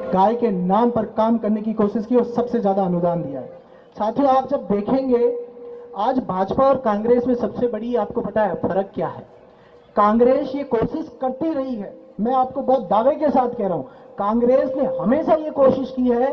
गाय के नाम पर काम करने की कोशिश की और सबसे ज्यादा अनुदान दिया है। साथियों, आप जब देखेंगे आज भाजपा और कांग्रेस में सबसे बड़ी आपको पता है फर्क क्या है। कांग्रेस ये कोशिश करती रही है, मैं आपको बहुत दावे के साथ कह रहा हूं, कांग्रेस ने हमेशा ये कोशिश की है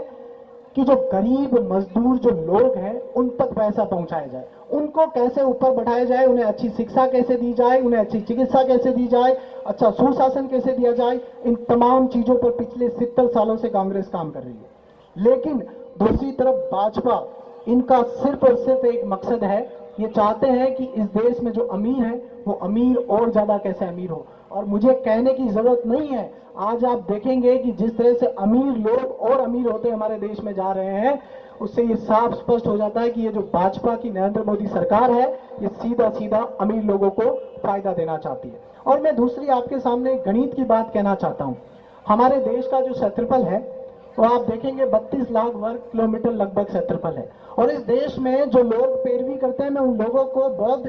कि जो गरीब मजदूर जो लोग हैं उन तक पैसा पहुंचाया जाए, उनको कैसे ऊपर बढ़ाया जाए, उन्हें अच्छी शिक्षा कैसे दी जाए, उन्हें अच्छी चिकित्सा कैसे दी जाए, अच्छा सुशासन कैसे दिया जाए, इन तमाम चीजों पर पिछले 70 सालों से कांग्रेस काम कर रही है। लेकिन दूसरी तरफ भाजपा, इनका सिर्फ और सिर्फ एक मकसद है, ये चाहते हैं कि इस देश में जो अमीर है वो अमीर और ज्यादा कैसे अमीर हो। और मुझे कहने की जरूरत नहीं है, आज आप देखेंगे कि जिस तरह से अमीर लोग और अमीर होते हमारे देश में जा रहे हैं, उससे ये साफ स्पष्ट हो जाता है कि ये जो भाजपा की नरेंद्र मोदी सरकार है, ये सीधा सीधा अमीर लोगों को फायदा देना चाहती है। और मैं दूसरी आपके सामने गणित की बात कहना चाहता हूं। हमारे देश का जो क्षेत्रफल है तो आप देखेंगे 32 लाख वर्ग किलोमीटर लगभग क्षेत्रफल है। और इस देश में जो लोग पैरवी करते हैं, मैं उन लोगों को बहुत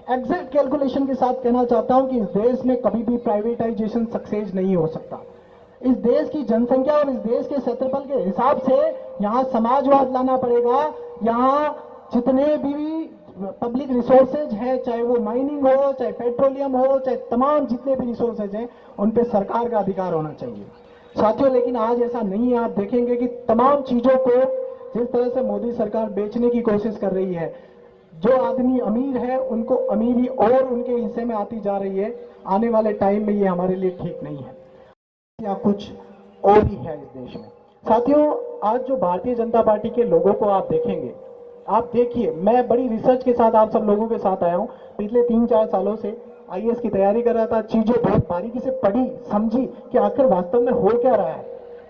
एग्जैक्ट कैलकुलेशन के साथ कहना चाहता हूं कि इस देश में कभी भी प्राइवेटाइजेशन सक्सेस नहीं हो सकता। इस देश की जनसंख्या और इस देश के क्षेत्रफल के हिसाब से यहां समाजवाद लाना पड़ेगा। यहां जितने भी पब्लिक रिसोर्सेज है, चाहे वो माइनिंग हो, चाहे पेट्रोलियम हो, चाहे तमाम जितने भी रिसोर्सेज हैं, उन पे सरकार का अधिकार होना चाहिए साथियों। लेकिन आज ऐसा नहीं है। आप देखेंगे कि तमाम चीजों को जिस तरह से मोदी सरकार बेचने की कोशिश कर रही है, जो आदमी अमीर है उनको अमीरी और उनके हिस्से में आती जा रही है। आने वाले टाइम में ये हमारे लिए ठीक नहीं है, या कुछ और ही है इस देश में। साथियों, आज जो भारतीय जनता पार्टी के लोगों को आप देखेंगे, आप देखिए, मैं बड़ी रिसर्च के साथ आप सब लोगों के साथ आया हूं। पिछले 3-4 सालों से आईएएस की तैयारी कर रहा था, चीजें बहुत बारीकी से पढ़ी समझी कि आखिर वास्तव में हो क्या रहा है,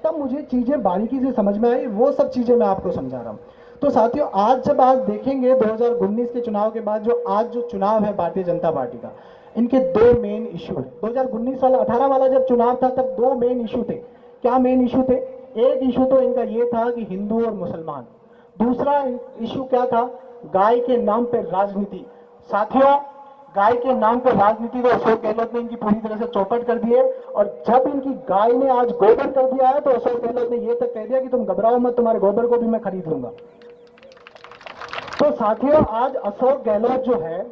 तब मुझे चीजें बारीकी से समझ में आई। वो सब चीजें मैं आपको समझा रहा हूं। तो साथियों, आज देखेंगे 2019 के चुनाव के बाद जो चुनाव है भारतीय जनता पार्टी का, इनके दो मेन इशू है। 2019 वाला 18 वाला जब चुनाव था तब दो मेन इशू थे। क्या मेन इशू थे? एक इशू तो इनका ये था कि हिंदू और मुसलमान। दूसरा इशू क्या था? गाय के नाम पर राजनीति। साथियों, गाय के नाम पर राजनीति तो अशोक गहलोत ने इनकी पूरी तरह से चौपट कर दी है। और जब इनकी गाय ने आज गोबर कर दिया है तो अशोक गहलोत ने यह तक कह दिया कि तुम घबराओ मत, तुम्हारे गोबर को भी मैं खरीद लूंगा। तो साथियों, आज अशोक गहलोत जो है,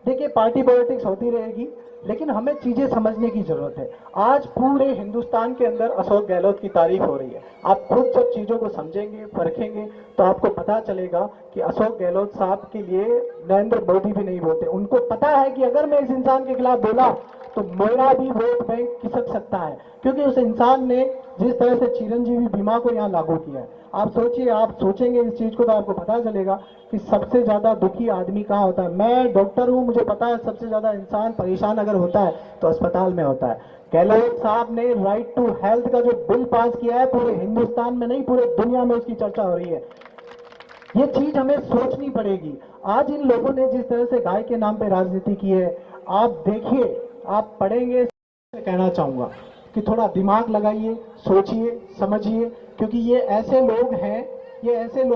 देखिए पार्टी पॉलिटिक्स होती रहेगी, लेकिन हमें चीजें समझने की जरूरत है। आज पूरे हिंदुस्तान के अंदर अशोक गहलोत की तारीफ हो रही है। आप खुद सब चीजों को समझेंगे, परखेंगे तो आपको पता चलेगा कि अशोक गहलोत साहब के लिए नरेंद्र मोदी भी नहीं बोलते। उनको पता है कि अगर मैं इस इंसान के खिलाफ बोला तो मेरा भी वोट बैंक खिसक सकता है, क्योंकि उस इंसान ने जिस तरह से चिरंजीवी बीमा को यहां लागू किया है। आप सोचिए, आप सोचेंगे इस चीज को तो आपको पता चलेगा कि सबसे ज्यादा दुखी आदमी कहां होता है। मैं डॉक्टर हूं, मुझे पता है सबसे ज्यादा इंसान परेशान अगर होता है तो अस्पताल में होता है। गहलोत साहब ने राइट टू हेल्थ का जो बिल पास किया है, पूरे हिंदुस्तान में नहीं पूरे दुनिया में उसकी चर्चा हो रही है। ये चीज हमें सोचनी पड़ेगी। आज इन लोगों ने जिस तरह से गाय के नाम पे राजनीति की है, आप देखिए, आप पढ़ेंगे, कहना चाहूंगा कि थोड़ा दिमाग लगाइए, सोचिए, समझिए, क्योंकि ये ऐसे लोग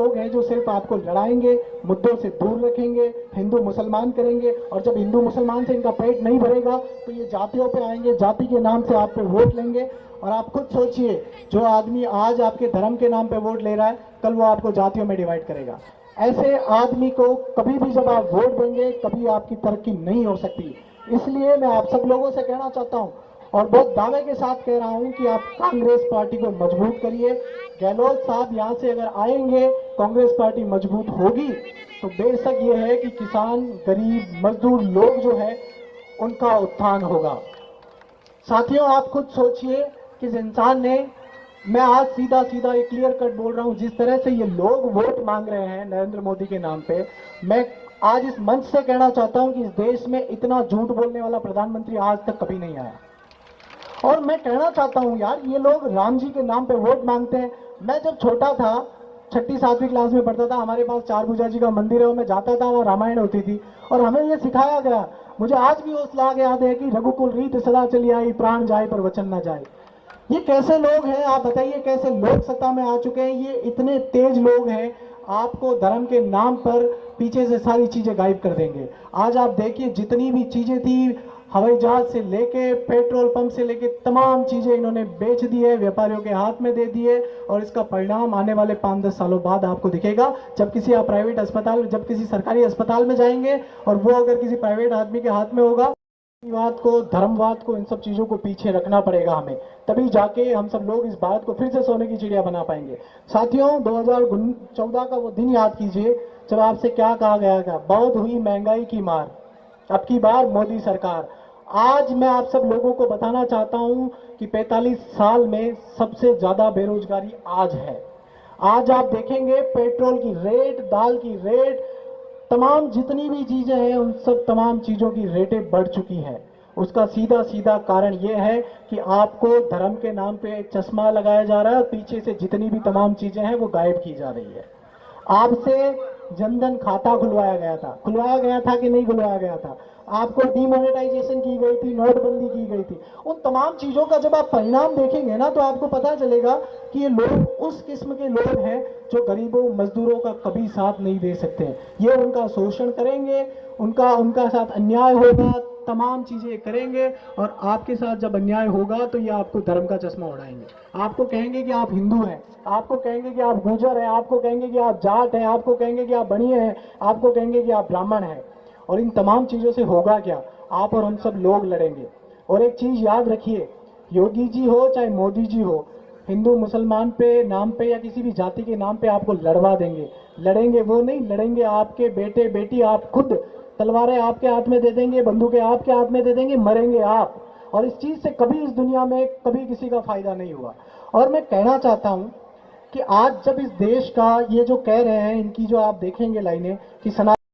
हैं जो सिर्फ आपको लड़ाएंगे, मुद्दों से दूर रखेंगे, हिंदू मुसलमान करेंगे। और जब हिंदू मुसलमान से इनका पेट नहीं भरेगा तो ये जातियों पे आएंगे, जाति के नाम से आप पे वोट लेंगे। और आप खुद सोचिए, जो आदमी आज आपके धर्म के नाम पे वोट ले रहा है, कल वो आपको जातियों में डिवाइड करेगा। ऐसे आदमी को कभी भी जब आप वोट देंगे, कभी आपकी तरक्की नहीं हो सकती। इसलिए मैं आप सब लोगों से कहना चाहता हूं और बहुत दावे के साथ कह रहा हूं कि आप कांग्रेस पार्टी को मजबूत करिए। गहलोत साहब यहां से अगर आएंगे, कांग्रेस पार्टी मजबूत होगी तो बेशक ये है कि किसान, गरीब, मजदूर लोग जो है उनका उत्थान होगा। साथियों, आप खुद सोचिए कि इस इंसान ने, मैं आज सीधा सीधा एक क्लियर कट बोल रहा हूं, जिस तरह से ये लोग वोट मांग रहे हैं नरेंद्र मोदी के नाम पे, मैं आज इस मंच से कहना चाहता हूं कि इस देश में इतना झूठ बोलने वाला प्रधानमंत्री आज तक कभी नहीं आया। और मैं कहना चाहता हूं यार, ये लोग राम जी के नाम पे वोट मांगते हैं। मैं जब छोटा था, 6ठी-7वीं क्लास में पढ़ता था, हमारे पास चारभुजा जी का मंदिर है, मैं जाता था, वहां रामायण होती थी और हमें यह सिखाया गया। मुझे आज भी वो श्लोक याद है कि रघुकुल रीत सदा चली आई, प्राण जाए पर वचन ना जाए। ये कैसे लोग हैं आप बताइए, कैसे लोग सत्ता में आ चुके हैं? ये इतने तेज लोग हैं, आपको धर्म के नाम पर पीछे से सारी चीजें गायब कर देंगे। आज आप देखिए, जितनी भी चीजें थी, हवाई जहाज से लेके पेट्रोल पंप से लेके तमाम चीजें इन्होंने बेच दी है, व्यापारियों के हाथ में दे दी है। और इसका परिणाम आने वाले 5-10 सालों बाद आपको दिखेगा, जब किसी आप प्राइवेट अस्पताल, जब किसी सरकारी अस्पताल में जाएंगे और वो अगर किसी प्राइवेट आदमी के हाथ में होगा, जातिवाद को, धर्मवाद को, इन सब चीजों को पीछे रखना पड़ेगा हमें, तभी जाके हम सब लोग इस बात को फिर से सोने की चिड़िया बना पाएंगे। साथियों, 2014 का वो दिन याद कीजिए जब आपसे क्या कहा गया था, बहुत हुई महंगाई की मार, अब की बार मोदी सरकार। आज मैं आप सब लोगों को बताना चाहता हूं कि 45 साल में सबसे ज्यादा बेरोजगारी आज है। आज आप देखेंगे पेट्रोल की रेट, दाल की रेट, तमाम जितनी भी चीजें हैं उन सब तमाम चीजों की रेटें बढ़ चुकी हैं। उसका सीधा सीधा कारण यह है कि आपको धर्म के नाम पे एक चश्मा लगाया जा रहा है और पीछे से जितनी भी तमाम चीजें हैं वो गायब की जा रही है। आपसे जनधन खाता खुलवाया गया था कि नहीं खुलवाया गया था? आपको डीमोनेटाइजेशन की गई थी, नोटबंदी की गई थी। उन तमाम चीजों का जब आप परिणाम देखेंगे ना, तो आपको पता चलेगा कि ये लोग उस किस्म के लोग हैं जो गरीबों मजदूरों का कभी साथ नहीं दे सकते। ये उनका शोषण करेंगे, उनका साथ अन्याय होगा, तमाम चीजें करेंगे, और आपके साथ जब अन्याय होगा तो ये आपको धर्म का चश्मा उड़ाएंगे। आपको कहेंगे कि आप हिंदू हैं, आपको कहेंगे कि आप गुर्जर हैं, आपको कहेंगे कि आप जाट हैं, आपको कहेंगे कि आप बनिए हैं, आपको कहेंगे कि आप ब्राह्मण हैं। और इन तमाम चीजों से होगा क्या? आप और हम सब लोग लड़ेंगे। और एक चीज याद रखिए, योगी जी हो चाहे मोदी जी हो, हिंदू मुसलमान पे नाम पे या किसी भी जाति के नाम पे आपको लड़वा देंगे। लड़ेंगे वो नहीं, लड़ेंगे आपके बेटे बेटी, आप खुद। तलवारें आपके हाथ में दे देंगे, बंदूकें आपके हाथ में दे देंगे, मरेंगे आप। और इस चीज से कभी इस दुनिया में कभी किसी का फायदा नहीं हुआ। और मैं कहना चाहता हूं कि आज जब इस देश का ये जो कह रहे हैं, इनकी जो आप देखेंगे लाइनें कि सना